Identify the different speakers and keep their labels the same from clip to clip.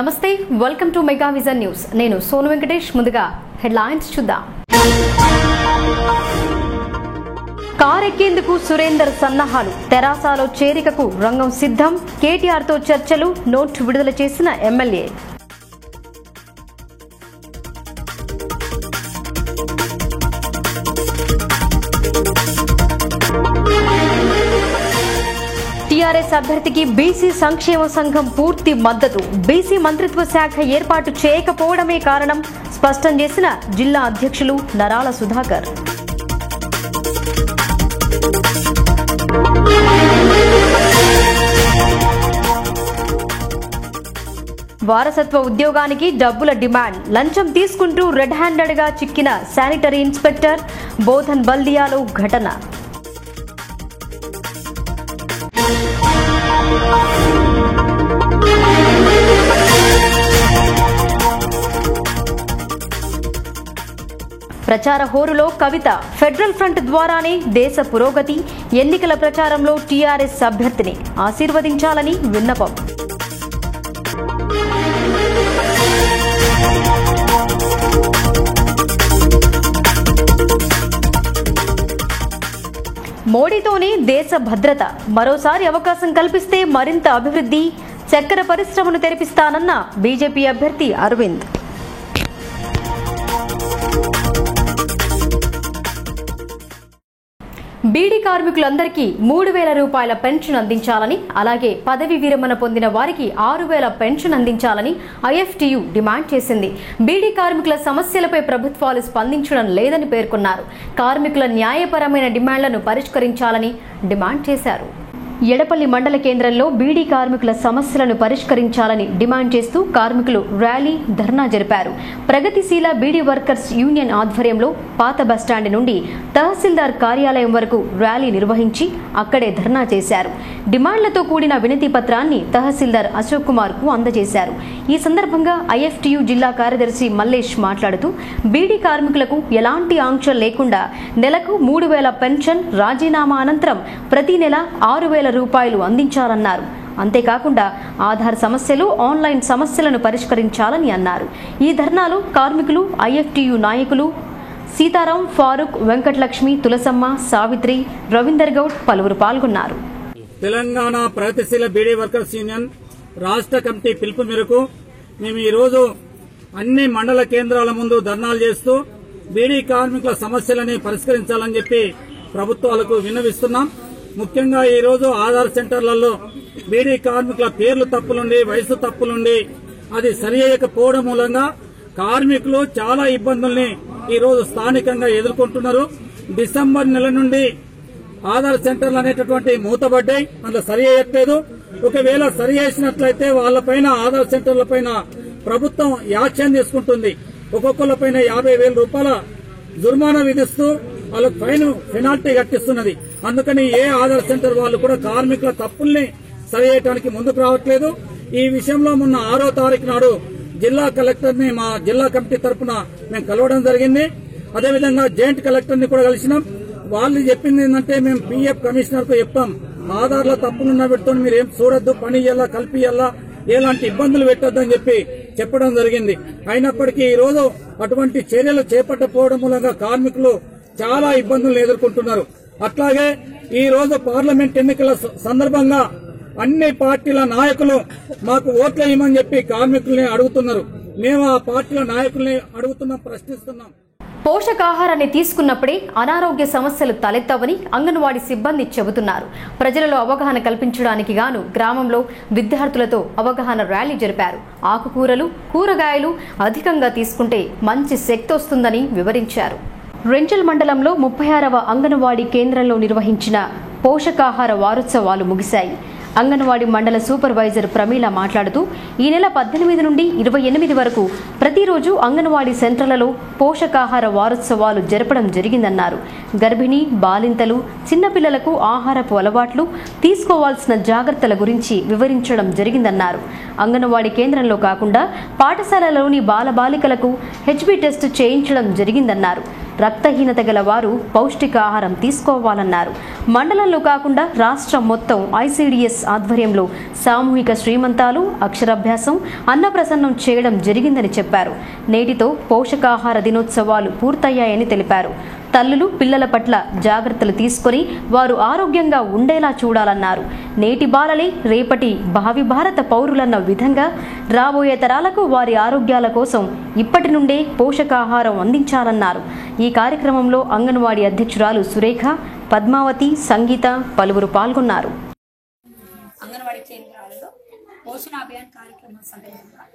Speaker 1: నమస్తే welcome to mega vision news నేను సోను వెంకటేష్ ముందుగా హెడ్లైన్స్ చూద్దాం కార్ ఎక్కేందుకు సురేందర్ సన్నాహాలు తెరాసలో చేరికకు రంగం సిద్ధం కేటీఆర్ తో చర్చలు నోట్ విడుదల చేసిన ఎమ్మెల్యే టీఆర్ఎస్ అభ్యర్థికి బీసీ సంక్షేమ సంఘం పూర్తి మద్దతు బీసీ మంత్రిత్వ శాఖ ఏర్పాటు చేయకపోవడమే కారణం స్పష్టం చేసిన జిల్లా అధ్యక్షులు నరాల సుధాకర్ వారసత్వ ఉద్యోగానికి డబ్బుల డిమాండ్ లంచం తీసుకుంటూ రెడ్ హ్యాండెడ్ గా చిక్కిన శానిటరీ ఇన్స్పెక్టర్ బోధన్ బల్దియాలో ఘటన ప్రచార హోరులో కవిత ఫెడరల్ ఫ్రంట్ ద్వారానే దేశ పురోగతి ఎన్నికల ప్రచారంలో టీఆర్ఎస్ అభ్యర్థిని ఆశీర్వదించాలని విన్నపం మోడీతోనే దేశ భద్రత మరోసారి అవకాశం కల్పిస్తే మరింత అభివృద్ధి చక్కెర పరిశ్రమను తెరిపిస్తానన్న బీజేపీ అభ్యర్థి అరవింద్ బీడీ కార్మికులందరికీ 3,000 రూపాయల పెన్షన్ అందించాలని అలాగే పదవి విరమణ పొందిన వారికి 6,000 పెన్షన్ అందించాలని ఐఎఫ్టీయూ డిమాండ్ చేసింది బీడీ కార్మికుల సమస్యలపై ప్రభుత్వాలు స్పందించడం లేదని పేర్కొన్నారు కార్మికుల న్యాయపరమైన డిమాండ్లను పరిష్కరించాలని డిమాండ్ చేశారు ఎడపల్లి మండల కేంద్రంలో బీడీ కార్మికుల సమస్యలను పరిష్కరించాలని డిమాండ్ చేస్తూ కార్మికులు ర్యాలీ ధర్నా జరిపారు ప్రగతిశీల బీడీ వర్కర్స్ యూనియన్ ఆధ్వర్యంలో పాత బస్టాండ్ నుండి తహసీల్దార్ కార్యాలయం వరకు ర్యాలీ నిర్వహించి అక్కడే ధర్నా చేశారు డిమాండ్లతో కూడిన వినతి పత్రాన్ని తహసీల్దార్ అశోక్ కుమార్ కు అందజేశారు ఈ సందర్భంగా ఐఎఫ్టీయూ జిల్లా కార్యదర్శి మల్లేష్ మాట్లాడుతూ బీడీ కార్మికులకు ఎలాంటి ఆంక్షలు లేకుండా నెలకు 3,000 పెన్షన్ రాజీనామా అనంతరం ప్రతి నెల 6,000 రూపాయలు అందించాలన్నారు అంతేకాకుండా ఆధార్ సమస్యలు ఆన్లైన్ సమస్యలను పరిష్కరించాలని అన్నారు ఈ ధర్నాలో కార్మికులు ఐఎఫ్టీయూ నాయకులు సీతారాం ఫారూక్ వెంకటలక్ష్మి తులసమ్మ సావిత్రి రవీందర్ గౌడ్ పలువురు పాల్గొన్నారు
Speaker 2: తెలంగాణ ప్రగతిశీల బీడీ వర్కర్స్ యూనియన్ రాష్ట్ర కమిటీ పిలుపు మేరకు మేము ఈ రోజు అన్ని మండల కేంద్రాల ముందు ధర్నాలు చేస్తూ బీడీ కార్మికుల సమస్యలని పరిష్కరించాలని చెప్పి ప్రభుత్వాలకు విన్నవిస్తున్నాం ముఖ్యంగా ఈ రోజు ఆధార్ సెంటర్లలో బీడీ కార్మికుల పేర్లు తప్పులుండి వయసు తప్పులుండి అది సరిచేయకపోవడం మూలంగా కార్మికులు చాలా ఇబ్బందుల్ని ఈ రోజు స్థానికంగా ఎదుర్కొంటున్నారు డిసెంబర్ నెల నుండి ఆధార్ సెంటర్లు అనేటటువంటి మూతబడ్డాయి అందులో సరి చేయట్లేదు ఒకవేళ సరి చేసినట్లయితే వాళ్లపైన ఆధార్ సెంటర్ల పైన ప్రభుత్వం యాక్షన్ తీసుకుంటుంది ఒక్కొక్కరిపైన 50,000 రూపాయల జుర్మానా విధిస్తూ వాళ్ళకు ఫైన్ పెనాల్టీ కట్టిస్తున్నది అందుకని ఏ ఆధార్ సెంటర్ వాళ్ళు కూడా కార్మికుల తప్పుల్ని సరి చేయడానికి ముందుకు రావట్లేదు ఈ విషయంలో మొన్న 6వ తారీఖు నాడు జిల్లా కలెక్టర్ ని మా జిల్లా కమిటీ తరఫున మేము కలవడం జరిగింది అదేవిధంగా జాయింట్ కలెక్టర్ ని కూడా కలిసినాం వాళ్ళు చెప్పింది ఏంటంటే మేము పీఎఫ్ కమిషనర్ కు చెప్తాం ఆధార్ల తప్పులున్న పెడుతూ మీరు ఏం చూడొద్దు పని ఇయ్యాలా కల్పియ్యాలా ఎలాంటి ఇబ్బందులు పెట్టొద్దని చెప్పి చెప్పడం జరిగింది అయినప్పటికీ ఈ రోజు అటువంటి చర్యలు చేపట్టకపోవడం మూలంగా కార్మికులు చాలా ఇబ్బందులు ఎదుర్కొంటున్నారు అట్లాగే ఈ రోజు పార్లమెంట్ ఎన్నికల సందర్భంగా అన్ని పార్టీల నాయకులు మాకు ఓట్లు ఇవ్వమని చెప్పి కార్మికుల్ని అడుగుతున్నారు మేము ఆ పార్టీల నాయకుల్ని అడుగుతున్నాం ప్రశ్నిస్తున్నాం
Speaker 1: పోషకాహారాన్ని తీసుకున్నప్పుడే అనారోగ్య సమస్యలు తలెత్తవని అంగన్వాడీ సిబ్బంది చెబుతున్నారు ప్రజలలో అవగాహన కల్పించడానికి గాను గ్రామంలో విద్యార్థులతో అవగాహన ర్యాలీ జరిపారు ఆకుకూరలు కూరగాయలు అధికంగా తీసుకుంటే మంచి శక్తి వస్తుందని వివరించారు రెంజల్ మండలంలో 36వ అంగన్వాడీ కేంద్రంలో నిర్వహించిన పోషకాహార వారోత్సవాలు ముగిశాయి అంగన్వాడీ మండల సూపర్వైజర్ ప్రమీల మాట్లాడుతూ ఈ నెల 18 నుండి 28 వరకు ప్రతిరోజు అంగన్వాడీ సెంటర్లలో పోషకాహార వారోత్సవాలు జరపడం జరిగిందన్నారు. గర్భిణీ, బాలింతలు, చిన్నపిల్లలకు ఆహారపు అలవాట్లు, తీసుకోవాల్సిన జాగ్రత్తల గురించి వివరించడం జరిగిందన్నారు. అంగన్వాడీ కేంద్రంలో కాకుండా పాఠశాలలోని బాలబాలికలకు హెచ్బి టెస్ట్ చేయించడం జరిగిందన్నారు. రక్తహీనత గల వారు పౌష్టికాహారం తీసుకోవాలన్నారు. మండలంలో కాకుండా రాష్ట్రం మొత్తం ఐసిడిఎస్ ఆధ్వర్యంలో సామూహిక శ్రీమంతాలు, అక్షరాభ్యాసం, అన్నప్రసన్నం చేయడం జరిగిందని చెప్పారు. నేటితో పోషకాహార దినోత్సవాలు పూర్తయ్యాయని తెలిపారు. తల్లులు పిల్లల పట్ల జాగ్రత్తలు తీసుకొని వారు ఆరోగ్యంగా ఉండేలా చూడాలన్నారు. నేటి బాలలే రేపటి భావి భారత పౌరులన్న విధంగా రాబోయే తరాలకు వారి ఆరోగ్యాల కోసం ఇప్పటి నుండే పోషకాహారం అందించాలన్నారు. ఈ కార్యక్రమంలో అంగన్వాడీ అధ్యక్షురాలు సురేఖ, పద్మావతి, సంగీత పలువురు పాల్గొన్నారు.
Speaker 3: అంగన్వాడీ కేంద్రాలలో పోషణ అభియాన్ కార్యక్రమం సందర్భంగా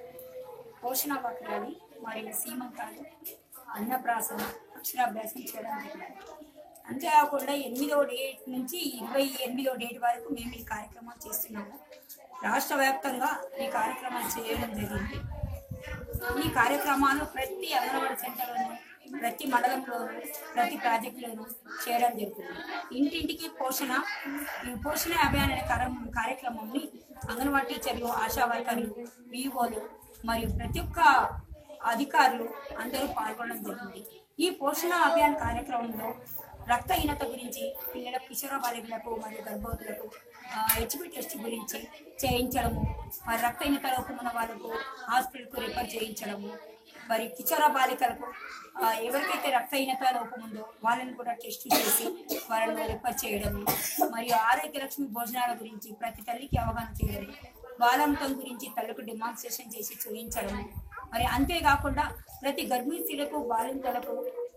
Speaker 3: పోషణ బక్రాలు మరియు సీమంతాలు, అన్నప్రాసన, అక్షరాభ్యాసం చేయడం జరిగింది. అంతేకాకుండా 8వ డేట్ నుంచి 28వ డేట్ వరకు మేము ఈ కార్యక్రమాలు చేస్తున్నాము. రాష్ట్ర వ్యాప్తంగా ఈ కార్యక్రమాలు చేయడం జరిగింది. ఈ కార్యక్రమాలు ప్రతి అంగన్వాడీ సెంటర్లోనూ, ప్రతి మండలంలోనూ, ప్రతి ప్రాజెక్టులోనూ చేయడం జరుగుతుంది. ఇంటింటికి ఈ పోషణ అభియాన్ అనే కార్యక్రమాన్ని అంగన్వాడీ టీచర్లు, ఆశా వర్కర్లు, వివోలు మరియు ప్రతి ఒక్క అధికారులు అందరూ పాల్గొనడం జరిగింది. ఈ పోషణ అభియాన్ కార్యక్రమంలో రక్తహీనత గురించి పిల్లల కిషోర బాలికలకు మరియు గర్భవతులకు హెచ్బి టెస్ట్ గురించి చేయించడము, మరి రక్తహీనత లోపం ఉన్న వాళ్ళకు హాస్పిటల్కు రిఫర్ చేయించడము, మరి కిషోర బాలికలకు ఎవరికైతే రక్తహీనత లోపం ఉందో వాళ్ళని కూడా టెస్ట్ చేసి వాళ్ళని రిఫర్ చేయడము, మరియు ఆరోగ్య లక్ష్మి భోజనాల గురించి ప్రతి తల్లికి అవగాహన చేయడం, బాలామృతం గురించి తల్లికి డెమాన్స్ట్రేషన్ చేసి చూపించడము, మరి అంతేకాకుండా ప్రతి గర్భిణీ స్త్రీలకు, బాలింతలకు,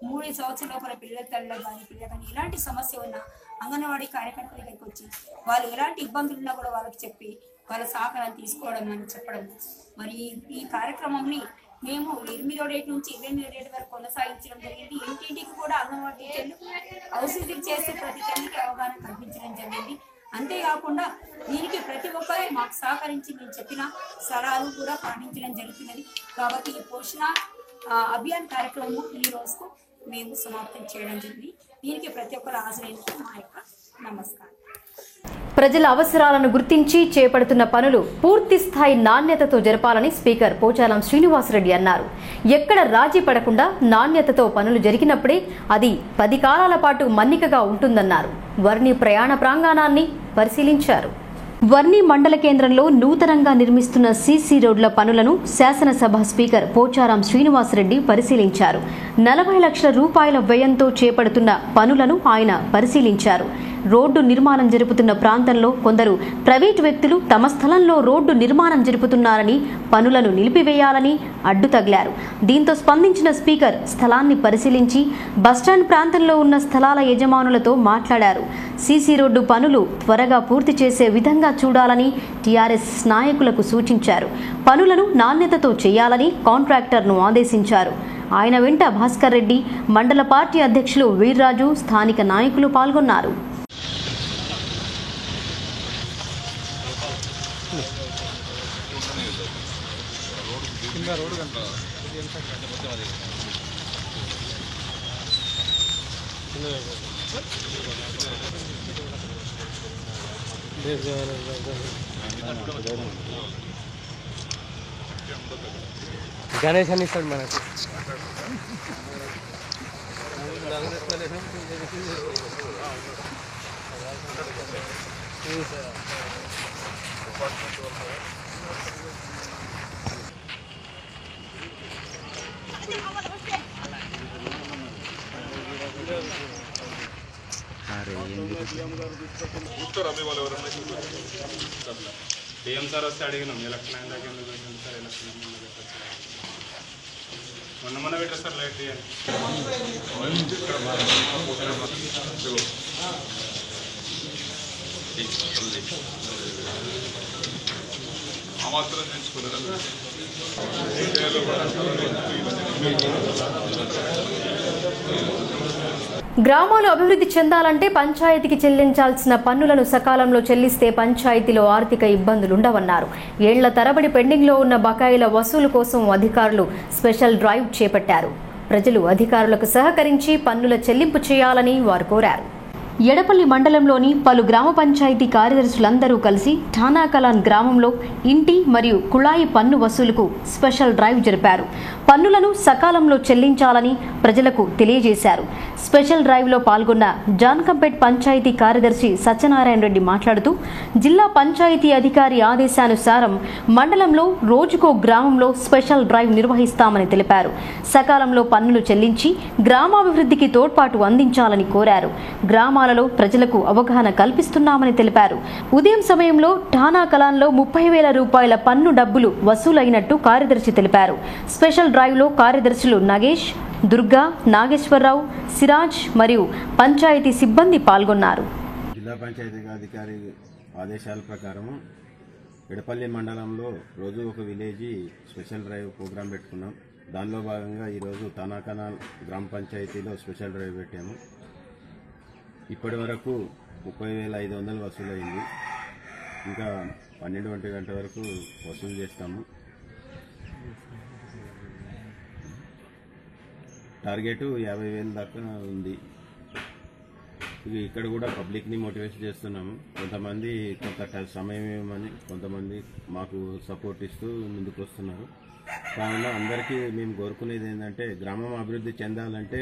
Speaker 3: 3 సంవత్సరాల లోపల పిల్లల తల్లులకు కానీ ఎలాంటి సమస్య ఉన్నా అంగన్వాడీ కార్యకర్తల దగ్గరికి వచ్చి వాళ్ళు ఎలాంటి ఇబ్బందులు ఉన్నా కూడా వాళ్ళకి చెప్పి వాళ్ళ సహకారం తీసుకోవడం అని చెప్పడం. మరి ఈ కార్యక్రమంని మేము 8వ డేట్ నుంచి 28వ డేట్ వరకు కొనసాగించడం జరిగింది. ఇంటింటికి కూడా అంగన్వాడీ టీచర్లు హౌస్ విజిట్ చేసి ప్రతి తల్లికి అవగాహన కల్పించడం జరిగింది. అంతేకాకుండా దీనికి ప్రతి ఒక్కరూ మాకు సహకరించి మేము చెప్పిన సలహాలు కూడా పాటించడం జరుగుతున్నది. కాబట్టి ఈ పోషణ అభియాన్ కార్యక్రమం ఈ రోజుకు మేము సమాప్తం చేయడం జరిగింది. దీనికి ప్రతి ఒక్కరు హాజరైనందుకు మా యొక్క నమస్కారం.
Speaker 1: ప్రజల అవసరాలను గుర్తించి చేపడుతున్న పనులు పూర్తి స్థాయి నాణ్యతతో జరపాలని స్పీకర్ పోచారం శ్రీనివాసరెడ్డి అన్నారు. ఎక్కడ రాజీ పడకుండా నాణ్యతతో పనులు జరిగినప్పుడే అది 10 కాలాల పాటు మన్నికగా ఉంటుందన్నారు. వర్ణి ప్రయాణ ప్రాంగణాన్ని పరిశీలించారు. వర్ణి మండల కేంద్రంలో నూతనంగా నిర్మిస్తున్న సీసీ రోడ్ల పనులను శాసనసభ స్పీకర్ పోచారం శ్రీనివాసరెడ్డి పరిశీలించారు. 40 లక్షల రూపాయల వ్యయంతో చేపడుతున్న పనులను ఆయన పరిశీలించారు. రోడ్డు నిర్మాణం జరుపుతున్న ప్రాంతంలో కొందరు ప్రైవేటు వ్యక్తులు తమ స్థలంలో రోడ్డు నిర్మాణం జరుపుతున్నారని, పనులను నిలిపివేయాలని అడ్డు తగిలారు. దీంతో స్పందించిన స్పీకర్ స్థలాన్ని పరిశీలించి బస్టాండ్ ప్రాంతంలో ఉన్న స్థలాల యజమానులతో మాట్లాడారు. సీసీ రోడ్డు పనులు త్వరగా పూర్తి చేసే విధంగా చూడాలని టీఆర్ఎస్ నాయకులకు సూచించారు. పనులను నాణ్యతతో చేయాలని కాంట్రాక్టర్ను ఆదేశించారు. ఆయన వెంట భాస్కర్ రెడ్డి, మండల పార్టీ అధ్యక్షులు వీర్రాజు, స్థానిక నాయకులు పాల్గొన్నారు.
Speaker 4: గణేష్ అని ఇస్తాడు మనకు.
Speaker 5: డిఎం సార్ వస్తే అడిగినాం ఎలక్షన్ అయిన దాకా ఎందుకు సార్ ఎలక్షన్ మొన్న పెట్టారు సార్ లైట్ మాత్రం తెచ్చుకున్నారు.
Speaker 1: గ్రామాలు అభివృద్ధి చెందాలంటే పంచాయతీకి చెల్లించాల్సిన పన్నులను సకాలంలో చెల్లిస్తే పంచాయతీలో ఆర్థిక ఇబ్బందులుండవన్నారు. ఏళ్ల తరబడి పెండింగ్లో ఉన్న బకాయిల వసూలు కోసం అధికారులు స్పెషల్ డ్రైవ్ చేపట్టారు. ప్రజలు అధికారులకు సహకరించి పన్నుల చెల్లింపు చేయాలని వారు కోరారు. ఎడపల్లి మండలంలోని పలు గ్రామ పంచాయతీ కార్యదర్శులందరూ కలిసి ఠానాకలాన్ గ్రామంలో ఇంటి మరియు కుళాయి పన్ను వసూలుకు స్పెషల్ డ్రైవ్ జరిపారు. పన్నులను సకాలంలో చెల్లించాలని ప్రజలకు తెలియజేశారు. స్పెషల్ డ్రైవ్లో పాల్గొన్న జాన్కంపేట్ పంచాయతీ కార్యదర్శి సత్యనారాయణ రెడ్డి మాట్లాడుతూ జిల్లా పంచాయతీ అధికారి ఆదేశానుసారం మండలంలో రోజుకో గ్రామంలో స్పెషల్ డ్రైవ్ నిర్వహిస్తామని తెలిపారు. సకాలంలో పన్నులు చెల్లించి గ్రామాభివృద్ధికి తోడ్పాటు అందించాలని కోరారు. గ్రామాలలో ప్రజలకు అవగాహన కల్పిస్తున్నామని తెలిపారు. ఉదయం సమయంలో ఠానాకలాన్లో 30,000 రూపాయల పన్ను డబ్బులు వసూలైనట్టు కార్యదర్శి తెలిపారు. స్పెషల్ డ్రైవ్లో కార్యదర్శులు నాగేష్, దుర్గా, నాగేశ్వరరావు, సిరాజ్ మరియు పంచాయతీ సిబ్బంది పాల్గొన్నారు.
Speaker 6: జిల్లా పంచాయతీ అధికారి ఆదేశాల ప్రకారం ఎడపల్లి మండలంలో రోజు ఒక విలేజ్ స్పెషల్ డ్రైవ్ ప్రోగ్రాం పెట్టుకున్నాం. దానిలో భాగంగా ఈరోజు తానాకనాల్ గ్రామ పంచాయతీలో స్పెషల్ డ్రైవ్ పెట్టాము. ఇప్పటి వరకు 30,500 వసూలైంది. ఇంకా 12 గంటల వరకు వసూలు చేస్తాము. టార్గెట్ 50,000 దాకా ఉంది. ఇక్కడ కూడా పబ్లిక్ని మోటివేట్ చేస్తున్నాము. కొంతమంది కొంత సమయం ఇవ్వమని, కొంతమంది మాకు సపోర్ట్ ఇస్తూ ముందుకు వస్తున్నారు. కావున అందరికీ మేము కోరుకునేది ఏంటంటే గ్రామం అభివృద్ధి చెందాలంటే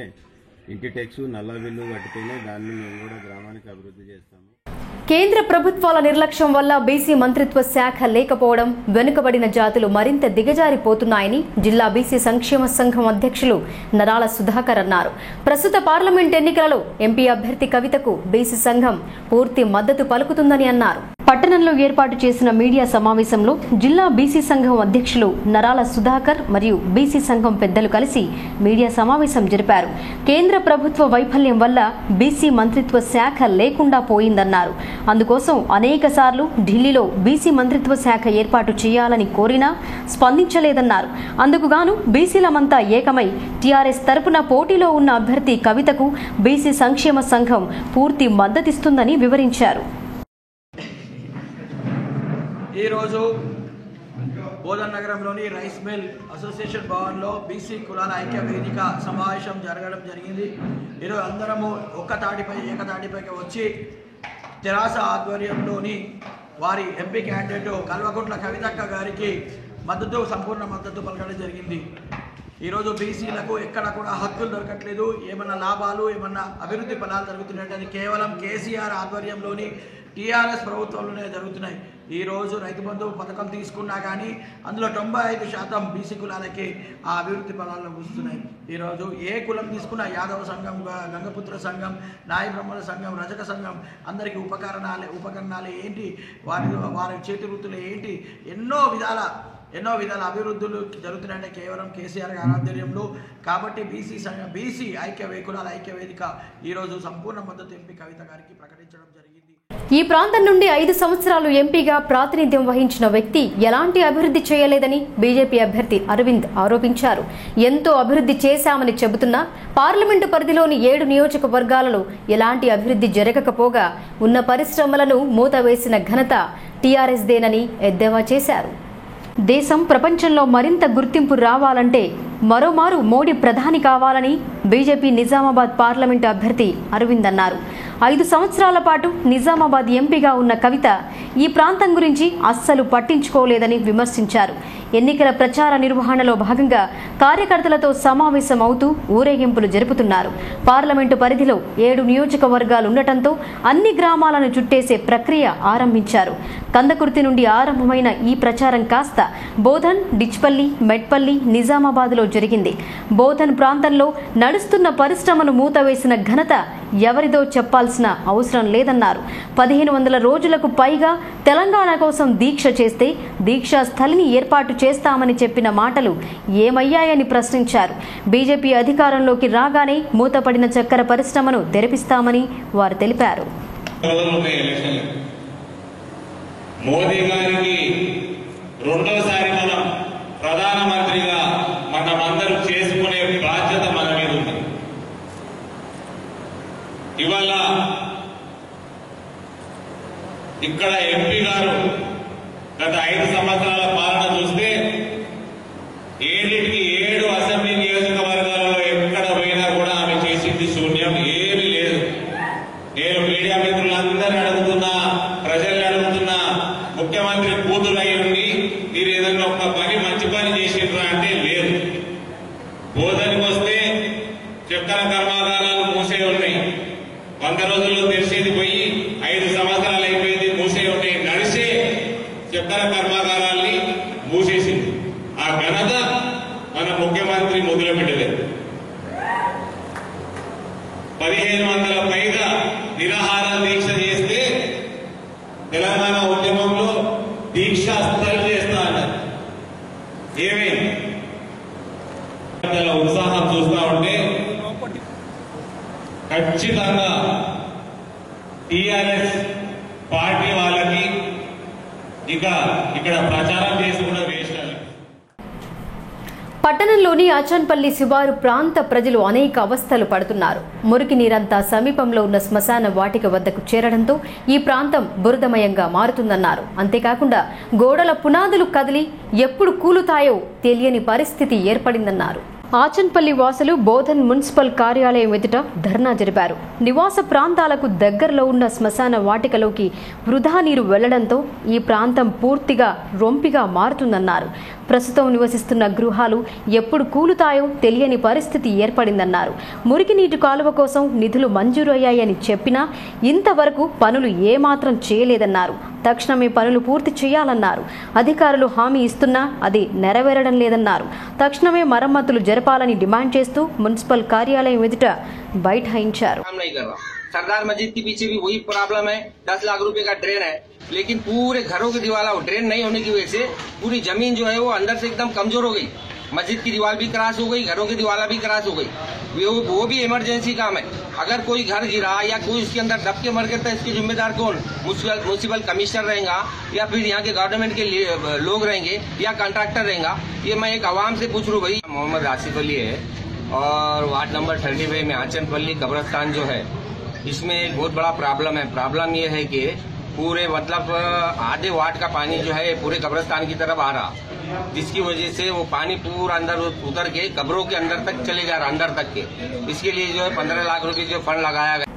Speaker 6: ఇంటి ట్యాక్స్ నల్ల బిల్లు కట్టితేనే దాన్ని మేము కూడా గ్రామానికి అభివృద్ధి చేస్తాము.
Speaker 1: కేంద్ర ప్రభుత్వాల నిర్లక్ష్యం వల్ల బీసీ మంత్రిత్వ శాఖ లేకపోవడం వెనుకబడిన జాతులు మరింత దిగజారిపోతున్నాయని జిల్లా బీసీ సంక్షేమ సంఘం అధ్యక్షులు నరాల సుధాకర్ అన్నారు. ప్రస్తుత పార్లమెంట్ ఎన్నికలలో ఎంపీ అభ్యర్థి కవితకు బీసీ సంఘం పూర్తి మద్దతు పలుకుతుందని అన్నారు. పట్టణంలో ఏర్పాటు చేసిన మీడియా సమావేశంలో జిల్లా బీసీ సంఘం అధ్యక్షులు నరాల సుధాకర్ మరియు బీసీ సంఘం పెద్దలు కలిసి మీడియా సమావేశం జరిపారు. కేంద్ర ప్రభుత్వ వైఫల్యం వల్ల బీసీ మంత్రిత్వ శాఖ లేకుండా పోయిందన్నారు. అందుకోసం అనేక సార్లు ఢిల్లీలో బీసీ మంత్రిత్వ శాఖ ఏర్పాటు చేయాలని కోరినా స్పందించలేదన్నారు. అందుకుగాను బీసీలమంతా ఏకమై టీఆర్ఎస్ తరపున పోటీలో ఉన్న అభ్యర్థి కవితకు బీసీ సంక్షేమ సంఘం పూర్తి మద్దతిస్తుందని వివరించారు.
Speaker 7: ఈరోజు బోధన్ నగరంలోని రైస్ మిల్ అసోసియేషన్ భవన్లో బీసీ కులాల ఐక్య వేదిక సమావేశం జరగడం జరిగింది. ఈరోజు అందరము ఏకతాటిపైకి వచ్చి తెరాస ఆధ్వర్యంలోని వారి ఎంపీ క్యాండిడేట్ కల్వకుంట్ల కవితక్క గారికి సంపూర్ణ మద్దతు పలకడం జరిగింది. ఈరోజు బీసీలకు ఎక్కడ కూడా హక్కులు దొరకట్లేదు. ఏమన్నా లాభాలు, ఏమన్నా అభివృద్ధి ఫలాలు జరుగుతున్నాయంటే అది కేవలం కేసీఆర్ ఆధ్వర్యంలోని టీఆర్ఎస్ ప్రభుత్వంలోనే జరుగుతున్నాయి. ఈరోజు రైతు బంధు పథకం తీసుకున్నా కానీ అందులో 95% బీసీ కులాలకి ఆ అభివృద్ధి ఫలాలు లభిస్తున్నాయి. ఈరోజు ఏ కులం తీసుకున్నా యాదవ సంఘం, గంగపుత్ర సంఘం, నాయ బ్రహ్మణ సంఘం, రజక సంఘం అందరికీ ఉపకరణాలు ఏంటి, వారి చేతి వృత్తులు ఏంటి, ఎన్నో విధాల అభివృద్ధులు జరుగుతున్నాయంటే కేవలం కేసీఆర్ గారి ఆధ్వర్యంలో. కాబట్టి బీసీ కులాల ఐక్య వేదిక ఈరోజు సంపూర్ణ మద్దతు ఎంపీ కవిత గారికి ప్రకటించడం జరిగింది.
Speaker 1: ఈ ప్రాంతం నుండి 5 సంవత్సరాలు ఎంపీగా ప్రాతినిధ్యం వహించిన వ్యక్తి ఎలాంటి అభివృద్ధి చేయలేదని బీజేపీ అభ్యర్థి అరవింద్ ఆరోపించారు. ఎంతో అభివృద్ధి చేశామని చెబుతున్నా పార్లమెంటు పరిధిలోని 7 నియోజకవర్గాలలో ఎలాంటి అభివృద్ధి జరగకపోగా ఉన్న పరిశ్రమలను మూతవేసిన ఘనత టీఆర్ఎస్దేనని ఎద్దేవా చేశారు. దేశం ప్రపంచంలో మరింత గుర్తింపు రావాలంటే మరోమారు మోడీ ప్రధాని కావాలని బీజేపీ నిజామాబాద్ పార్లమెంటు అభ్యర్థి అరవింద్ అన్నారు. 5 సంవత్సరాల పాటు నిజామాబాద్ ఎంపీగా ఉన్న కవిత ఈ ప్రాంతం గురించి అస్సలు పట్టించుకోలేదని విమర్శించారు. ఎన్నికల ప్రచార నిర్వహణలో భాగంగా కార్యకర్తలతో సమావేశం అవుతూ ఊరేగింపులు జరుపుతున్నారు. పార్లమెంటు పరిధిలో 7 నియోజకవర్గాలుండటంతో అన్ని గ్రామాలను చుట్టేసే ప్రక్రియ ఆరంభించారు. కందకుర్తి నుండి ఆరంభమైన ఈ ప్రచారం కాస్త బోధన్, డిచ్పల్లి, మెట్పల్లి, నిజామాబాద్లో జరిగింది. బోధన్ ప్రాంతంలో నడుస్తున్న పరిశ్రమను మూతవేసిన ఘనత ఎవరిదో చెప్పాల్సిన అవసరం లేదన్నారు. 1500 రోజులకు పైగా తెలంగాణ కోసం దీక్ష చేస్తే దీక్షా స్థలిని ఏర్పాటు చేస్తామని చెప్పిన మాటలు ఏమయ్యాయని ప్రశ్నించారు. బీజేపీ అధికారంలోకి రాగానే మూతపడిన చక్కెర పరిశ్రమను తెరిపిస్తామని వారు తెలిపారు.
Speaker 8: మోదీ గారికి రెండోసారి మనం ప్రధానమంత్రిగా మనమందరూ చేసుకునే బాధ్యత మన మీద ఉంది. 100 రోజుల్లో తెరిచేది పోయి 5 సంవత్సరాలు అయిపోయింది, మూసే ఉంటే నడిచే చక్కెర కర్మాగారాల్ని మూసేసింది. ఆ ఘనత మన ముఖ్యమంత్రి మొదలు పెట్టలేదు. 1500 పైగా నిరాహార దీక్ష చేస్తే తెలంగాణ ఉద్యమంలో దీక్షా స్థలు చేస్తా అన్నారు. ఏమైంది? ఉత్సాహం చూస్తా ఉంటే ఖచ్చితంగా టీఆర్ఎస్ పార్టీ వాళ్ళకి ఇక ఇక్కడ ప్రచారం చేసి కూడా వేస్ట్.
Speaker 1: పట్టణంలోని ఆచాన్పల్లి శివారు ప్రాంత ప్రజలు అనేక అవస్థలు పడుతున్నారు. మురికి నీరంతా సమీపంలో ఉన్న శ్మశాన వాటిక వద్దకు చేరడంతో ఈ ప్రాంతం బురదమయంగా మారుతుందన్నారు. అంతేకాకుండా గోడల పునాదులు కదిలి ఎప్పుడు కూలుతాయో తెలియని పరిస్థితి ఏర్పడిందన్నారు. ఆచన్పల్లి వాసులు బోధన్ మున్సిపల్ కార్యాలయం ఎదుట ధర్నా జరిపారు. నివాస ప్రాంతాలకు దగ్గరలో ఉన్న శ్మశాన వాటికలోకి వృధా నీరు వెళ్లడంతో ఈ ప్రాంతం పూర్తిగా రొంపిగా మారుతుందన్నారు. ప్రస్తుతం నివసిస్తున్న గృహాలు ఎప్పుడు కూలుతాయో తెలియని పరిస్థితి ఏర్పడిందన్నారు. మురికి నీటి కాలువ కోసం నిధులు మంజూరు అయ్యాయని చెప్పినా ఇంతవరకు పనులు ఏమాత్రం చేయలేదన్నారు. తక్షణమే పనులు పూర్తి చేయాలన్నారు. అధికారులు హామీ ఇస్తున్నా అది నెరవేరడం లేదన్నారు. తక్షణమే మరమ్మతులు జరపాలని డిమాండ్ చేస్తూ మున్సిపల్ కార్యాలయం ఎదుట బైఠాయించారు.
Speaker 9: सरदार मस्जिद के पीछे भी वही प्रॉब्लम है, 10 लाख रुपए का ड्रेन है, लेकिन पूरे घरों की दीवार ड्रेन नहीं होने की वजह से पूरी जमीन जो है वो अंदर से एकदम कमजोर हो गई। मस्जिद की दीवार भी क्रॉस हो गई, घरों की दीवार भी क्रॉस हो गई। वो भी इमरजेंसी काम है। अगर कोई घर गिरा या कोई उसके अंदर दब के मर गया तो इसके जिम्मेदार कौन? म्युनिसिपल कमिश्नर रहेगा या फिर यहाँ के गवर्नमेंट के लोग रहेंगे या कॉन्ट्रैक्टर रहेगा? ये मैं एक आवाम से पूछ रहा हूँ भाई। मोहम्मद आसिफ अली है और वार्ड नंबर 35 में आचनपल्ली कब्रस्तान जो है इसमें एक बहुत बड़ा प्रॉब्लम है। प्रॉब्लम ये है कि पूरे मतलब आधे वार्ड का पानी जो है पूरे कब्रिस्तान की तरफ आ रहा, जिसकी वजह से वो पानी पूरा अंदर उतर के कब्रों के अंदर तक चले जा रहा, अंदर तक के। इसके लिए जो है 15 लाख रुपए जो फंड लगाया गया।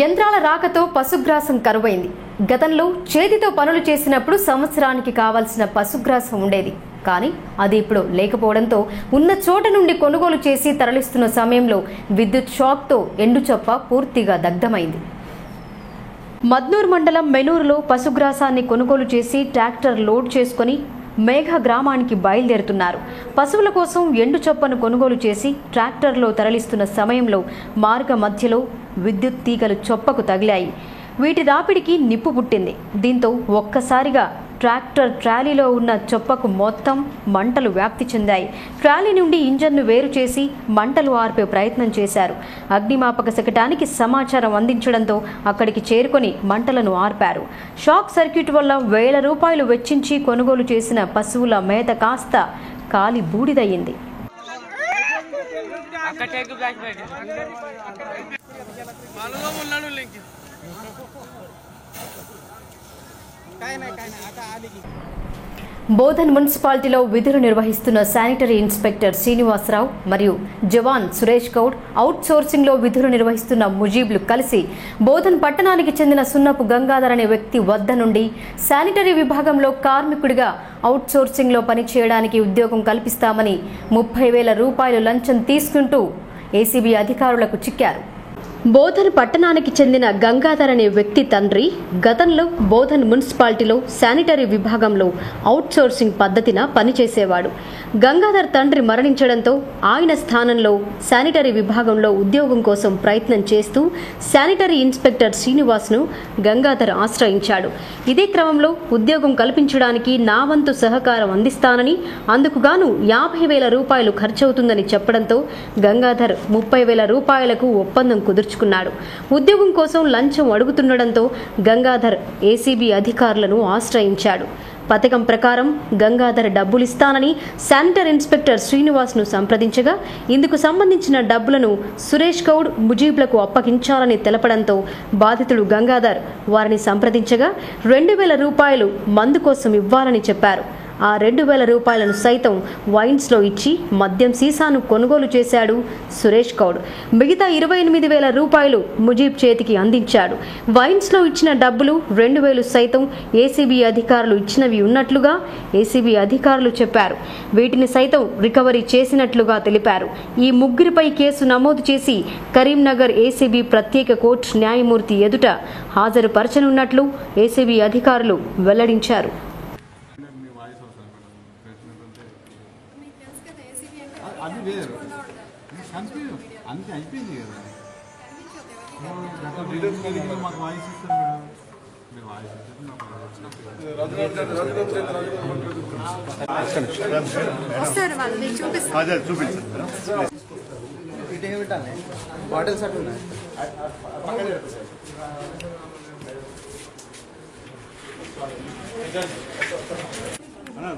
Speaker 1: యంత్రాల రాకతో పశుగ్రాసం కరువైంది. గతంలో చేతితో పనులు చేసినప్పుడు సంవత్సరానికి కావాల్సిన పశుగ్రాసం ఉండేది. కానీ అది ఇప్పుడు లేకపోవడంతో ఉన్న చోట నుండి కొనుగోలు చేసి తరలిస్తున్న సమయంలో విద్యుత్ షాక్తో ఎండుచొప్ప పూర్తిగా దగ్ధమైంది. మద్నూర్ మండలం మెనూరులో పశుగ్రాసాన్ని కొనుగోలు చేసి ట్రాక్టర్ లోడ్ చేసుకుని మేఘ గ్రామానికి బయలుదేరుతున్నారు. పశువుల కోసం ఎండు చొప్పను కొనుగోలు చేసి ట్రాక్టర్లో తరలిస్తున్న సమయంలో మార్గ మధ్యలో విద్యుత్ తీగలు చొప్పకు తగిలాయి. వీటి రాపిడికి నిప్పు పుట్టింది. దీంతో ఒక్కసారిగా ట్రాక్టర్ ట్రాలీలో ఉన్న చొప్పకు మొత్తం మంటలు వ్యాప్తి చెందాయి. ట్రాలీ నుండి ఇంజన్ను వేరు చేసి మంటలు ఆర్పే ప్రయత్నం చేశారు. అగ్నిమాపక శకటానికి సమాచారం అందించడంతో అక్కడికి చేరుకొని మంటలను ఆర్పారు. షాక్ సర్క్యూట్ వల్ల వేల రూపాయలు వెచ్చించి కొనుగోలు చేసిన పశువుల మేత కాస్త కాలి బూడిదయ్యింది. బోధన్ మున్సిపాలిటీలో విధులు నిర్వహిస్తున్న శానిటరీ ఇన్స్పెక్టర్ శ్రీనివాసరావు మరియు జవాన్ సురేష్ గౌడ్, అవుట్ సోర్సింగ్ లో విధులు నిర్వహిస్తున్న ముజీబ్లు కలిసి బోధన్ పట్టణానికి చెందిన సున్నపు గంగాధర్ అనే వ్యక్తి వద్ద నుండి శానిటరీ విభాగంలో కార్మికుడిగా అవుట్ సోర్సింగ్ లో పనిచేయడానికి ఉద్యోగం కల్పిస్తామని 30,000 రూపాయలు లంచం తీసుకుంటూ ఏసీబీ అధికారులకు చిక్కారు. బోధన్ పట్టణానికి చెందిన గంగాధర్ అనే వ్యక్తి తండ్రి గతంలో బోధన్ మున్సిపాలిటీలో శానిటరీ విభాగంలో అవుట్ సోర్సింగ్ పద్ధతిన పనిచేసేవాడు. గంగాధర్ తండ్రి మరణించడంతో ఆయన స్థానంలో శానిటరీ విభాగంలో ఉద్యోగం కోసం ప్రయత్నం చేస్తూ శానిటరీ ఇన్స్పెక్టర్ శ్రీనివాస్ను గంగాధర్ ఆశ్రయించాడు. ఇదే క్రమంలో ఉద్యోగం కల్పించడానికి నా వంతు సహకారం అందిస్తానని, అందుకుగాను 50,000 రూపాయలు ఖర్చవుతుందని చెప్పడంతో గంగాధర్ 30,000 రూపాయలకు ఒప్పందం కుదుర్చుకున్నాడు. ఉద్యోగం కోసం లంచం అడుగుతుండటంతో గంగాధర్ ఏసీబీ అధికారులను ఆశ్రయించాడు. పథకం ప్రకారం గంగాధర్ డబ్బులిస్తానని శానిటరీ ఇన్స్పెక్టర్ శ్రీనివాస్ను సంప్రదించగా ఇందుకు సంబంధించిన డబ్బులను సురేష్ గౌడ్, ముజీబ్లకు అప్పగించాలని తెలపడంతో బాధితుడు గంగాధర్ వారిని సంప్రదించగా 2,000 రూపాయలు మందు కోసం ఇవ్వాలని చెప్పారు. ఆ 2,000 రూపాయలను సైతం వైన్స్లో ఇచ్చి మద్యం సీసాను కొనుగోలు చేశాడు సురేష్ గౌడ్. మిగతా 28,000 రూపాయలు ముజీబ్ చేతికి అందించాడు. వైన్స్లో ఇచ్చిన డబ్బులు 2,000 సైతం ఏసీబీ అధికారులు ఇచ్చినవి ఉన్నట్లుగా ఏసీబీ అధికారులు చెప్పారు. వీటిని సైతం రికవరీ చేసినట్లుగా తెలిపారు. ఈ ముగ్గురిపై కేసు నమోదు చేసి కరీంనగర్ ఏసీబీ ప్రత్యేక కోర్టు న్యాయమూర్తి ఎదుట హాజరుపరచనున్నట్లు ఏసీబీ అధికారులు వెల్లడించారు.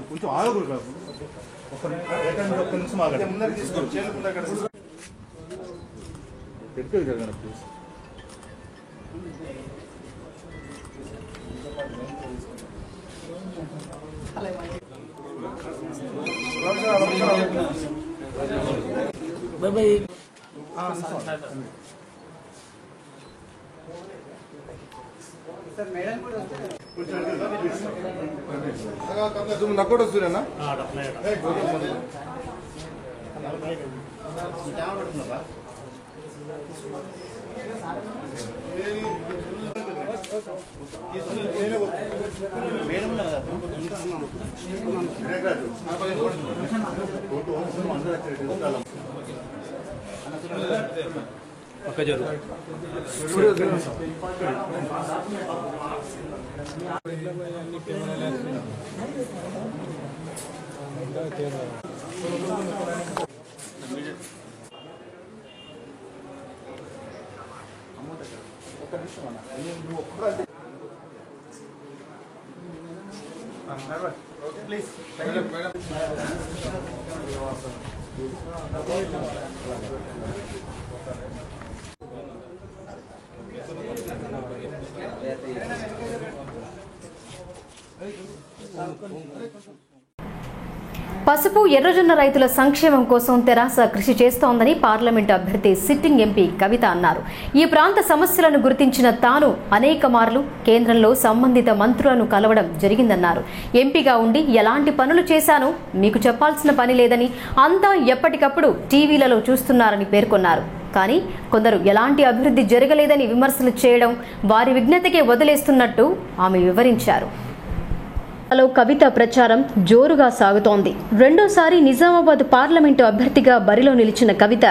Speaker 10: కొంచెం ఆగకూడదు కాదు. ఒక్క నిమిషం ఆగండి. ముందరికి తీసుకోండి. చేతులు ముందర పెట్టుకోరు కదా ప్లీజ్. నాకు కూడా వస్తున్నా ప్లీజ్.
Speaker 1: పసుపు ఎర్రజొన్న రైతుల సంక్షేమం కోసం తెరాస కృషి చేస్తోందని పార్లమెంటు అభ్యర్థి సిట్టింగ్ ఎంపీ కవిత అన్నారు. ఈ ప్రాంత సమస్యలను గుర్తించిన తాను అనేక మార్లు కేంద్రంలో సంబంధిత మంత్రులను కలవడం జరిగిందన్నారు. ఎంపీగా ఉండి ఎలాంటి పనులు చేశానో మీకు చెప్పాల్సిన పని లేదని, అంతా ఎప్పటికప్పుడు టీవీలలో చూస్తున్నారని పేర్కొన్నారు. కానీ కొందరు ఎలాంటి అభివృద్ధి జరగలేదని విమర్శలు చేయడం వారి విజ్ఞతకే వదిలేస్తున్నట్టు ఆమె వివరించారు. కవిత ప్రచారం జోరుగా సాగుతోంది. రెండోసారి నిజామాబాద్ పార్లమెంటు అభ్యర్థిగా బరిలో నిలిచిన కవిత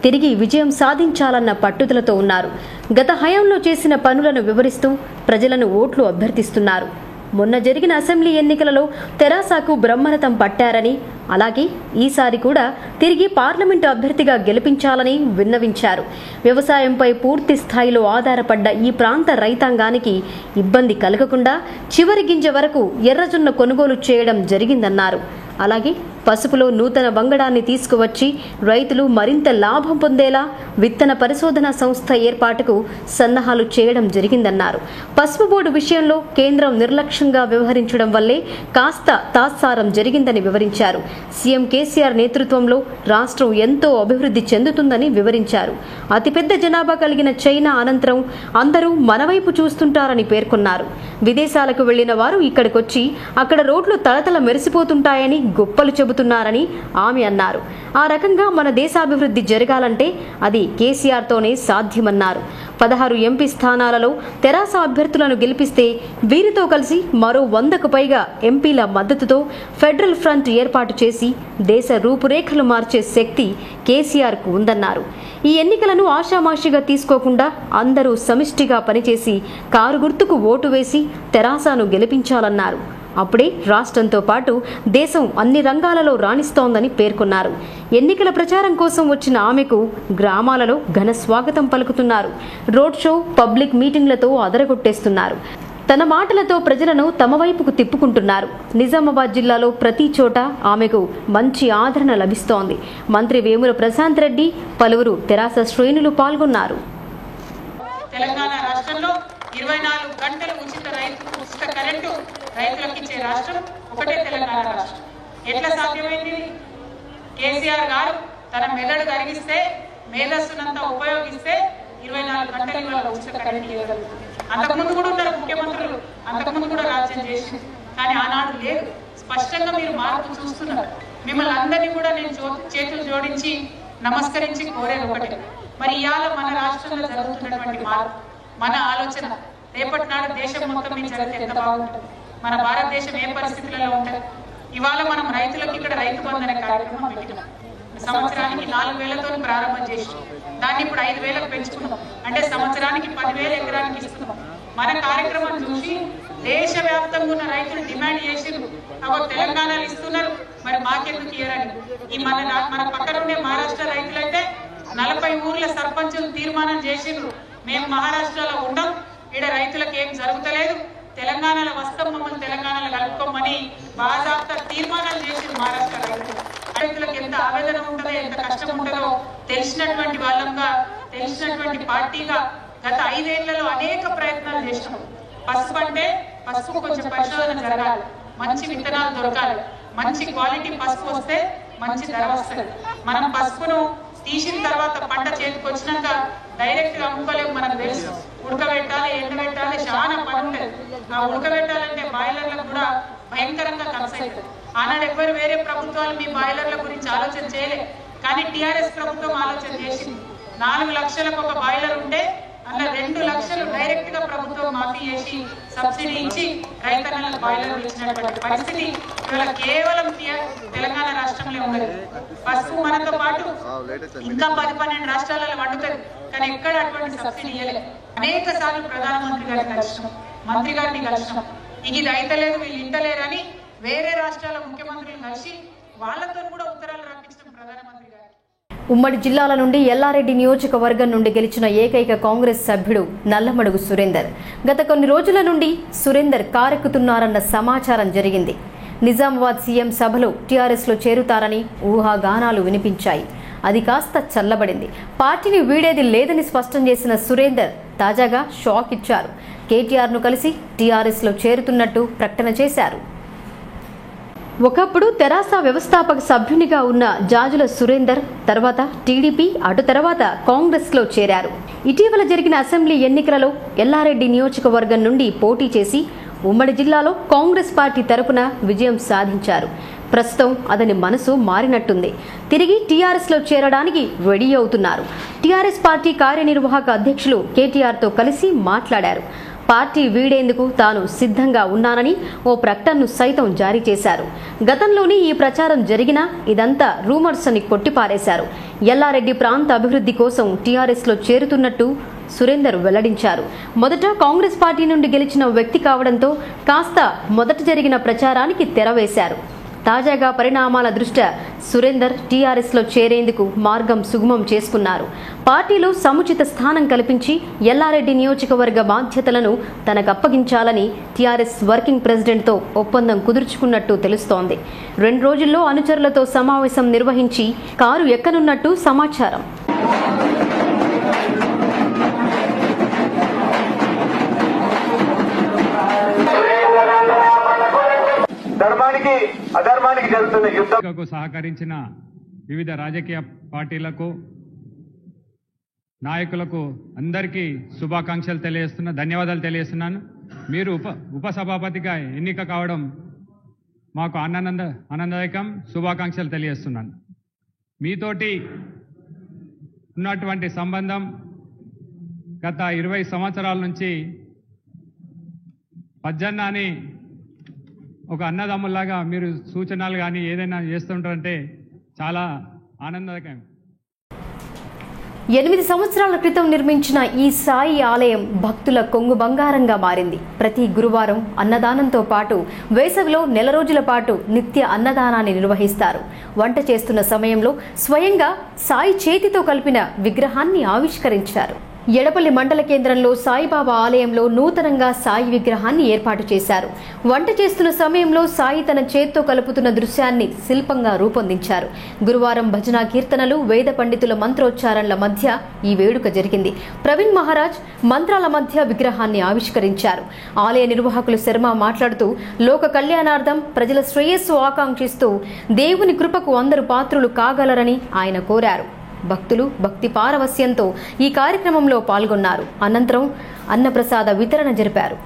Speaker 1: తిరిగి విజయం సాధించాలన్న పట్టుదలతో ఉన్నారు. గత హయాంలో చేసిన పనులను వివరిస్తూ ప్రజలను ఓట్లు అభ్యర్థిస్తున్నారు. మొన్న జరిగిన అసెంబ్లీ ఎన్నికలలో తెరాసకు బ్రహ్మరథం పట్టారని, అలాగే ఈసారి కూడా తిరిగి పార్లమెంటు అభ్యర్థిగా గెలిపించాలని విన్నవించారు. వ్యవసాయంపై పూర్తి స్థాయిలో ఆధారపడ్డ ఈ ప్రాంత రైతాంగానికి ఇబ్బంది కలగకుండా చివరి గింజ వరకు ఎర్రజొన్న కొనుగోలు చేయడం జరిగిందన్నారు. అలాగే పసుపులో నూతన వంగడాన్ని తీసుకువచ్చి రైతులు మరింత లాభం పొందేలా విత్తన పరిశోధన సంస్థ ఏర్పాటుకు సన్నాహాలు చేయడం జరిగిందన్నారు. పసుపు బోర్డు విషయంలో కేంద్రం నిర్లక్ష్యంగా వ్యవహరించడం వల్లే కాస్త తాత్సారం జరిగిందని వివరించారు. సీఎం కేసీఆర్ నేతృత్వంలో రాష్ట్రం ఎంతో అభివృద్ధి చెందుతుందని వివరించారు. అతిపెద్ద జనాభా కలిగిన చైనా అనంతరం అందరూ మనవైపు చూస్తుంటారని పేర్కొన్నారు. విదేశాలకు వెళ్లిన వారు ఇక్కడికొచ్చి అక్కడ రోడ్లు తళతళ మెరిసిపోతుంటాయని గొప్పలు చెబుతున్నారని ఆమె అన్నారు. ఆ రకంగా మన దేశాభివృద్ధి జరగాలంటే అది కేసీఆర్తోనే సాధ్యమన్నారు. 16 ఎంపీ స్థానాలలో తెరాస అభ్యర్థులను గెలిపిస్తే వీరితో కలిసి మరో 100కు పైగా ఎంపీల మద్దతుతో ఫెడరల్ ఫ్రంట్ ఏర్పాటు చేసి దేశ రూపురేఖలు మార్చే శక్తి కేసీఆర్కు ఉందన్నారు. ఈ ఎన్నికలను ఆషామాషిగా తీసుకోకుండా అందరూ సమిష్టిగా పనిచేసి కారు గుర్తుకు ఓటు వేసి తెరాసను గెలిపించాలన్నారు. అప్పుడే రాష్ట్రంతో పాటు దేశం అన్ని రంగాలలో రాణిస్తోందని పేర్కొన్నారు. ఎన్నికల ప్రచారం కోసం వచ్చిన ఆమెకు గ్రామాలలో ఘన స్వాగతం పలుకుతున్నారు. రోడ్ షో, పబ్లిక్ మీటింగ్లతో అదరగొట్టేస్తున్నారు. తన మాటలతో ప్రజలను తమ వైపుకు తిప్పుకుంటున్నారు. నిజామాబాద్ జిల్లాలో ప్రతి చోట ఆమెకు మంచి ఆదరణ లభిస్తోంది. మంత్రి వేముల ప్రశాంత్ రెడ్డి, పలువురు తెరాస శ్రేణులు పాల్గొన్నారు.
Speaker 11: తెలంగాణ రాష్ట్రంలో 24 గంటలు ఉచిత కరెంటు రైతులకు ఇచ్చే రాష్ట్రం ఒకటే తెలంగాణ రాష్ట్రం. ఎట్లా సాధ్యమైంది? కేసీఆర్ గారు తన మెదడు కరిగిస్తే, మేధస్సునంతా ఉపయోగిస్తే 24 గంటల ఇవాళ ఉచిత కరెంట్ ఇవ్వగలుగుతుంది. అంతకుముందు కూడా ఉన్నారు ముఖ్యమంత్రులు, అంతకుముందు కూడా రాజ్యం చేసింది, కానీ ఆనాడు లేదు. స్పష్టంగా మీరు మార్పు చూస్తున్నారు. మిమ్మల్ని అందరినీ కూడా నేను చేతులు జోడించి నమస్కరించి కోరేది ఒకటే, మరి ఇవాళ మన రాష్ట్రంలో జరుగుతున్నటువంటి మార్పు, మన ఆలోచన రేపటి నాడు దేశం మొత్తం మీద జరిగితే ఎంత బాగుంటుంది, మన భారతదేశం ఏ పరిస్థితులలో ఉంటుంది. ఇవాళ మనం రైతులకు ఇక్కడ రైతు బంధు అనే కార్యక్రమం పెట్టినాం. సంవత్సరానికి 4,000తో ప్రారంభం చేసి దాన్ని ఇప్పుడు 5,000కు పెంచుకున్నాం. అంటే సంవత్సరానికి 10,000 ఎకరానికి ఇస్తున్నాం. మన కార్యక్రమం చూసి దేశవ్యాప్తంగా ఉన్న రైతులు డిమాండ్ చేసిండ్రు, అవ తెలంగాణలో ఇస్తున్నారు, మరి మాకెందుకు ఇయ్యరని. ఈ మన పక్కన ఉండే మహారాష్ట్ర రైతులైతే 40 ఊర్ల సర్పంచులు తీర్మానం చేసిండ్రు, మేము మహారాష్ట్రలో ఉండం, ఈడ రైతులకు ఏం జరుగుతలేదు, తెలంగాణలో వస్తాం, మమ్మల్ని తెలంగాణలో కలుపుకోమని బాజాబ్తా తీర్మానాలు చేసిండ్రు మహారాష్ట్ర రైతులు. రైతులకు ఎంత ఆవేదన ఉంటుందో, ఎంత కష్టం ఉంటుందో తెలిసినటువంటి వాళ్ళంగా, తెలిసినటువంటి పార్టీగా గత 5 ఏళ్లలో అనేక ప్రయత్నాలు చేసినాం. పసుపు అంటే పసుపు కొంచెం పరిశోధన జరగాలి, మంచి విత్తనాలు దొరకాలి, మంచి క్వాలిటీ పసుపు వస్తే మంచి ధర వస్తుంది. మనం పసుపును తీసిన తర్వాత పంట చేతికి వచ్చినాక డైరెక్ట్ గా అమ్ముకోలేము, మనకు తెలుసు. ఉడకబెట్టాలి, ఎండబెట్టాలి, చాలా పని ఉంటుంది. ఆ ఉడకబెట్టాలంటే బాయిలర్లకు కూడా భయంకరంగా ఖర్చు అవుతుంది. ఆనాడు ఎవరు వేరే ప్రభుత్వాలు మీ బాయిలర్ల గురించి ఆలోచన చేయలే, కానీ టీఆర్ఎస్ ప్రభుత్వం ఆలోచన చేసింది. 4 లక్షలకు ఒక బాయిలర్ ఉంటే అలా 2 లక్షలు డైరెక్ట్ గా ప్రభుత్వం మాఫీ చేసి సబ్సిడీ ఇచ్చి రైతన్నలకు బాయిలర్లు ఇచ్చినటువంటి పరిస్థితి ఇవాళ కేవలం తెలంగాణ రాష్ట్రంలో ఉన్నది. పసుపు మనతో పాటు ఇంకా 10-12 రాష్ట్రాలలో వండుతుంది, కానీ ఎక్కడ అటువంటి సబ్సిడీ ఇవ్వలేదు. అనేక సార్లు ప్రధానమంత్రి గారిని కలిసినాం, మంత్రి గారిని కలిసినాం, ఇది రైతలేదు వీళ్ళు ఇంటలేరని వేరే రాష్ట్రాల ముఖ్యమంత్రులు కలిసి వాళ్ళతో కూడా ఉత్తరాలు రాపించిన ప్రధానమంత్రి గారు.
Speaker 1: ఉమ్మడి జిల్లాల నుండి ఎల్లారెడ్డి నియోజకవర్గం నుండి గెలిచిన ఏకైక కాంగ్రెస్ సభ్యుడు నల్లమడుగు సురేందర్. గత కొన్ని రోజుల నుండి సురేందర్ కారెక్కుతున్నారన్న సమాచారం జరిగింది. నిజామాబాద్ సీఎం సభలో టీఆర్ఎస్లో చేరుతారని ఊహాగానాలు వినిపించాయి. అది కాస్త చల్లబడింది. పార్టీని వీడేది లేదని స్పష్టం చేసిన సురేందర్ తాజాగా షాక్ ఇచ్చారు. కేటీఆర్ను కలిసి టీఆర్ఎస్లో చేరుతున్నట్టు ప్రకటన చేశారు. ఒకప్పుడు తెరాస వ్యవస్థాపక సభ్యునిగా ఉన్న జాజుల సురేందర్ తర్వాత టీడీపీ, అటు తర్వాత కాంగ్రెస్లో చేరారు. ఇటీవల జరిగిన అసెంబ్లీ ఎన్నికలలో ఎల్లారెడ్డి నియోజకవర్గం నుండి పోటీ చేసి ఉమ్మడి జిల్లాలో కాంగ్రెస్ పార్టీ తరపున విజయం సాధించారు. ప్రస్తుతం అతని మనసు మారినట్టుంది. తిరిగి టీఆర్ఎస్లో చేరడానికి రెడీ అవుతున్నారు. టీఆర్ఎస్ పార్టీ కార్యనిర్వాహక అధ్యక్షులు కేటీఆర్తో కలిసి మాట్లాడారు. పార్టీ వీడేందుకు తాను సిద్ధంగా ఉన్నానని ఓ ప్రకటనను సైతం జారీ చేశారు. గతంలోనే ఈ ప్రచారం జరిగినా ఇదంతా రూమర్స్ అని కొట్టిపారేశారు. ఎల్లారెడ్డి ప్రాంత అభివృద్ధి కోసం టీఆర్ఎస్లో చేరుతున్నట్టు సురేందర్ వెల్లడించారు. మొదట కాంగ్రెస్ పార్టీ నుండి గెలిచిన వ్యక్తి కావడంతో కాస్త మొదట జరిగిన ప్రచారానికి తెరవేశారు. తాజాగా పరిణామాల దృష్ట్యా సురేందర్ టీఆర్ఎస్లో చేరేందుకు మార్గం సుగమం చేసుకున్నారు. పార్టీలో సముచిత స్థానం కల్పించి ఎల్లారెడ్డి నియోజకవర్గ బాధ్యతలను తనకు అప్పగించాలని టీఆర్ఎస్ వర్కింగ్ ప్రెసిడెంట్తో ఒప్పందం కుదుర్చుకున్నట్టు తెలుస్తోంది. 2 రోజుల్లో అనుచరులతో సమావేశం నిర్వహించి కారు ఎక్కనున్నట్టు సమాచారం.
Speaker 12: ధర్మానికి అధర్మానికి జరుగుతున్న యుద్ధంకు
Speaker 13: సహకరించిన వివిధ రాజకీయ పార్టీలకు, నాయకులకు అందరికీ శుభాకాంక్షలు తెలియజేస్తున్నా, ధన్యవాదాలు తెలియజేస్తున్నాను. మీరు ఉపసభాపతిగా ఎన్నిక కావడం మాకు ఆనందదాయకం. శుభాకాంక్షలు తెలియజేస్తున్నాను. మీతోటి ఉన్నటువంటి సంబంధం గత 20 సంవత్సరాల నుంచి పజ్జన్నాని ఒక అన్నదమ్ములాగా మీరు సూచనలు కానీ ఏదైనా చేస్తుంటారంటే చాలా ఆనందకరం.
Speaker 1: 8 సంవత్సరాల క్రితం నిర్మించిన ఈ సాయి ఆలయం భక్తుల కొంగు బంగారంగా మారింది. ప్రతి గురువారం అన్నదానంతో పాటు వేసవిలో 1 రోజుల పాటు నిత్య అన్నదానాన్ని నిర్వహిస్తారు. వంట చేస్తున్న సమయంలో స్వయంగా సాయి చేతితో కలిపిన విగ్రహాన్ని ఆవిష్కరించారు. ఎడపల్లి మండల కేంద్రంలో సాయిబాబా ఆలయంలో నూతనంగా సాయి విగ్రహాన్ని ఏర్పాటు చేశారు. వంట చేస్తున్న సమయంలో సాయి తన చేత్తో కలుపుతున్న దృశ్యాన్ని శిల్పంగా రూపొందించారు. గురువారం భజన కీర్తనలు, వేద పండితుల మంత్రోచ్చారణల మధ్య ఈ వేడుక జరిగింది. ప్రవీణ్ మహారాజ్ మంత్రాల మధ్య విగ్రహాన్ని ఆవిష్కరించారు. ఆలయ నిర్వాహకులు శర్మ మాట్లాడుతూ లోక కళ్యాణార్థం ప్రజల శ్రేయస్సు ఆకాంక్షిస్తూ దేవుని కృపకు అందరూ పాత్రులు కాగలరని ఆయన కోరారు. భక్తులు భక్తి పారవస్యంతో ఈ కార్యక్రమంలో పాల్గొన్నారు. అనంతరం అన్నప్రసాద వితరణ జరిపారు.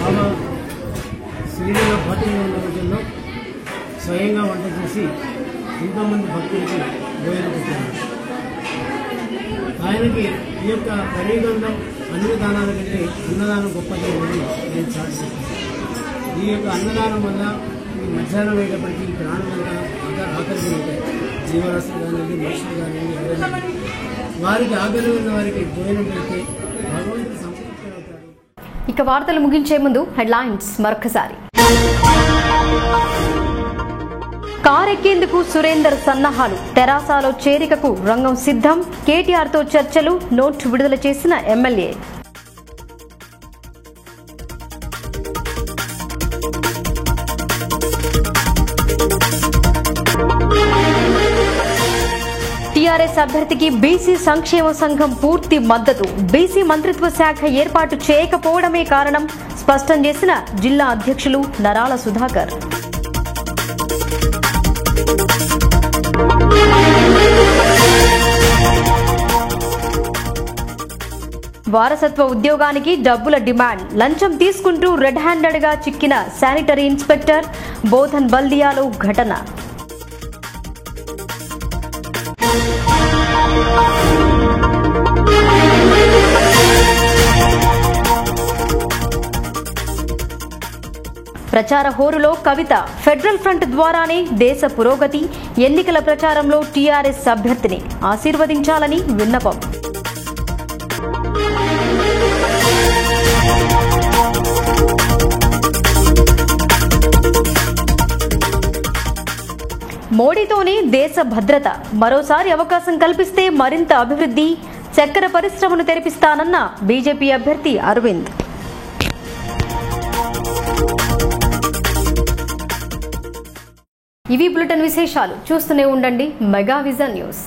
Speaker 14: బాబా శ్రీలంక పార్టీలో ఉన్న రోజుల్లో స్వయంగా వంట చేసి ఎంతోమంది భక్తులకి భోజనం పెట్టారు. ఆయనకి ఈ యొక్క కలియుగంలో అన్ని దానాల కంటే అన్నదానం గొప్పది అని నేను సాధిస్తాను. ఈ యొక్క అన్నదానం వల్ల ఈ మధ్యాహ్నం అయ్యేటప్పటికీ ప్రాణం వల్ల ఆకలి ఉంటాయి. జీవరాశులు కానివ్వండి, మనుషులు కానివ్వండి, ఎవరైనా వారికి ఆకలి ఉన్న వారికి భోజనం పెడితే భగవంతుడు సంతృప్తి అవుతాడు.
Speaker 1: ఇక వార్తలు ముగించే ముందు హెడ్లైన్స్ మరొకసారి. కారెక్కేందుకు సురేందర్ సన్నాహాలు, తెరాసాలో చేరికకు రంగం సిద్ధం, కేటీఆర్తో చర్చలు, నోట్ విడుదల చేసిన ఎమ్మెల్యే. టీఆర్ఎస్ అభ్యర్థికి బీసీ సంక్షేమ సంఘం పూర్తి మద్దతు, బీసీ మంత్రిత్వ శాఖ ఏర్పాటు చేయకపోవడమే కారణం స్పష్టం చేసిన జిల్లా అధ్యక్షులు నరాల సుధాకర్. వారసత్వ ఉద్యోగానికి డబ్బుల డిమాండ్, లంచం తీసుకుంటూ రెడ్ హ్యాండెడ్ గా చిక్కిన శానిటరీ ఇన్స్పెక్టర్, బోధన్ బల్దియాలో ఘటన. ప్రచార హోరులో కవిత, ఫెడరల్ ఫ్రంట్ ద్వారానే దేశ పురోగతి, ఎన్నికల ప్రచారంలో టీఆర్ఎస్ అభ్యర్థిని ఆశీర్వదించాలని విన్నపం. మోడీతోనే దేశ భద్రత, మరోసారి అవకాశం కల్పిస్తే మరింత అభివృద్ధి, చక్కెర పరిశ్రమను తెరిపిస్తానన్న బీజేపీ అభ్యర్థి అరవింద్. ఇవి బులెటిన్ విశేషాలు. చూస్తూనే ఉండండి మెగా విజన్ న్యూస్.